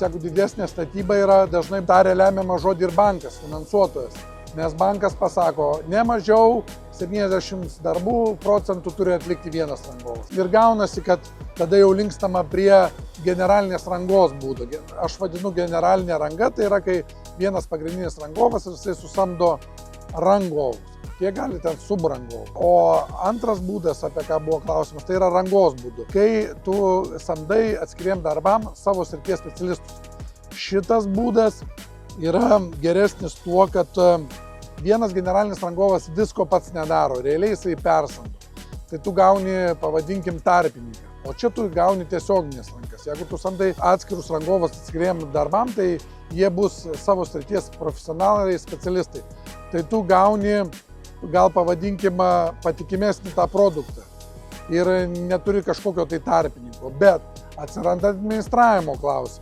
Jeigu didesnė statyba yra, dažnai taria lemiamą žodį ir bankas, finansuotojas. Nes bankas pasako, ne mažiau 70 procentų turi atlikti vienas rangovas. Ir gaunasi, kad tada jau linkstama prie generalinės rangos būdo. Aš vadinu generalinė ranga, tai yra, kai vienas pagrindinis rangovas ir jisai susamdo rangovus. Jie gali ten subrangovų. O antras būdas, apie ką buvo klausimas, tai yra rangos būdu. Kai tu samdai atskiriem darbam savo srities specialistus. Šitas būdas yra geresnis tuo, kad vienas generalinis rangovas visko pats nedaro, realiai jisai persamdo. Tai tu gauni, pavadinkim, tarpininką. O čia tu gauni tiesioginės rankas. Jeigu tu samdai atskirus rangovas atskiriem darbam, tai jie bus savo srities profesionaliai specialistai. Tai tu gauni, gal pavadinkim, patikimesnį tą produktą ir neturi kažkokio tai tarpininko, bet atsiranda administravimo klausimai.